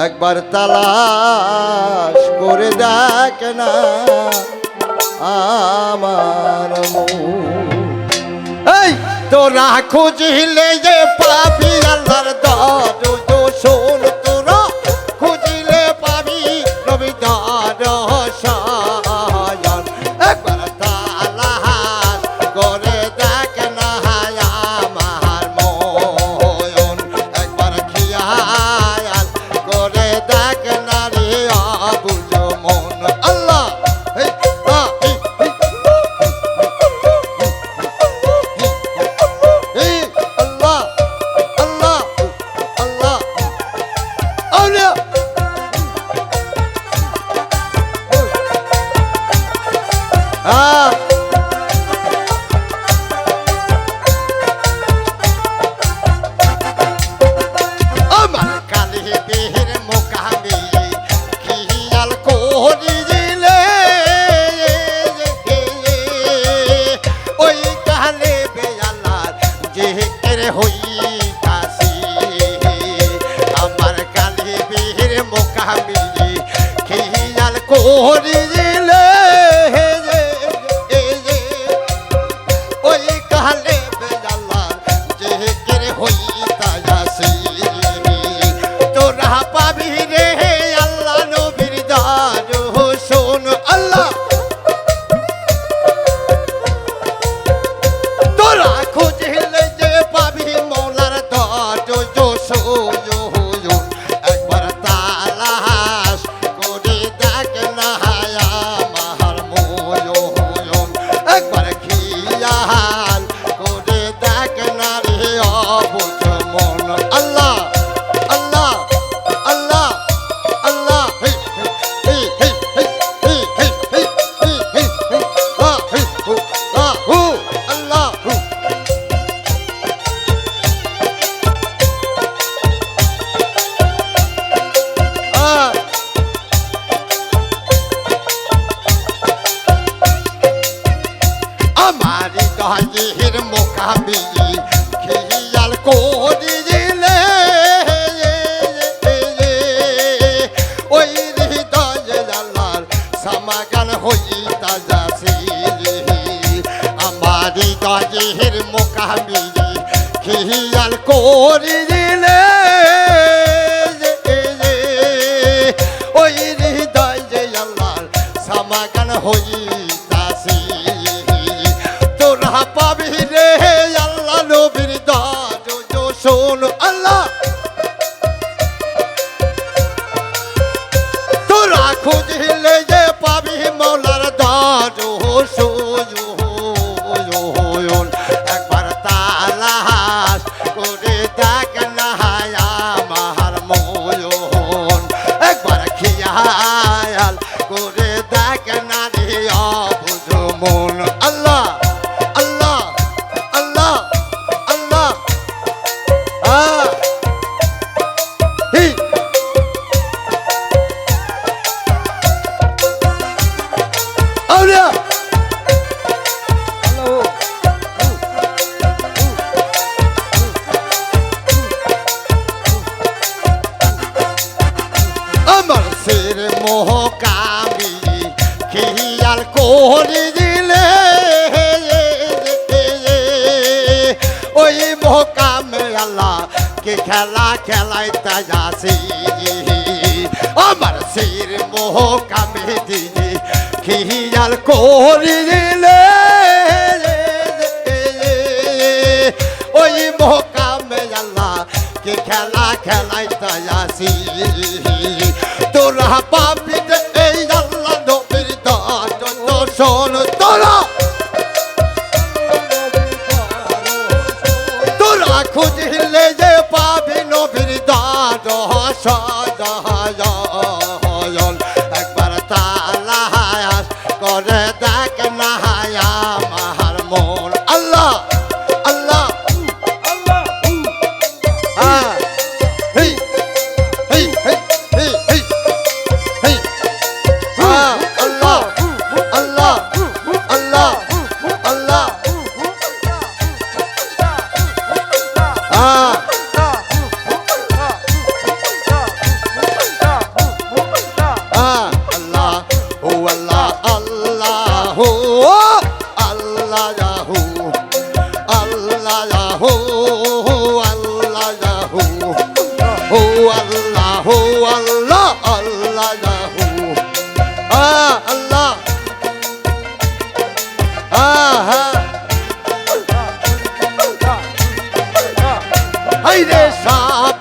একবার তালাশ করে দেখ না আমার মন। এই তোরা খুঁজিলে যে পাবি আল্লাহর দর্শন, তোরা খুঁজিলে পাবি নবী দর্শন। একবার তালাশ করে দেখ না আমার মন, একবার খেয়াল করে দেখ না রে আবুল মন। আল্লাহ হাজির মোকাবি খেয়াল করে দিলে ওই হৃদয়ে আল্লাহর সমাগম হইতা যাচ্ছে। আমার হৃদয়ের মোকাবি খেয়াল করে দিলে ওই হৃদয়ে আল্লাহর সমাগম হইতাছে। পাবি রে আল্লাহ নবীর দর্শন। আল্লাহ তোরা খুঁজলে যে পাবি মৌলার দর্শন। একবার তালাশ করে দেখ না আমার মন, একবার খেয়াল করে দেখ না রে অবুঝ মন। আল্লাহ মোহকামি খেয়াল করে দিলে ওই মোহকামে আল্লাহ কে খেলা খেলাইতে যাচ্ছে। আমার শির মোহকামে দিদি খেয়াল করে দিলে ওই মোহকামে আল্লাহ কে খেলা খেলাইতে যাচ্ছে। তোরা পাবি এই আল্লাহ নবীর দর্শন। তোরা খুঁজলে যে পাবি নবীর দর্শন। একবার তালাশ করে দেখ না আমার মন। আল্লাহ আল্লাহ আল্লাহু আল্লাহু আল্লাহু ও আল্লাহু আল্লাহ আল্লাহু আল্লাহ হাইরে সাপ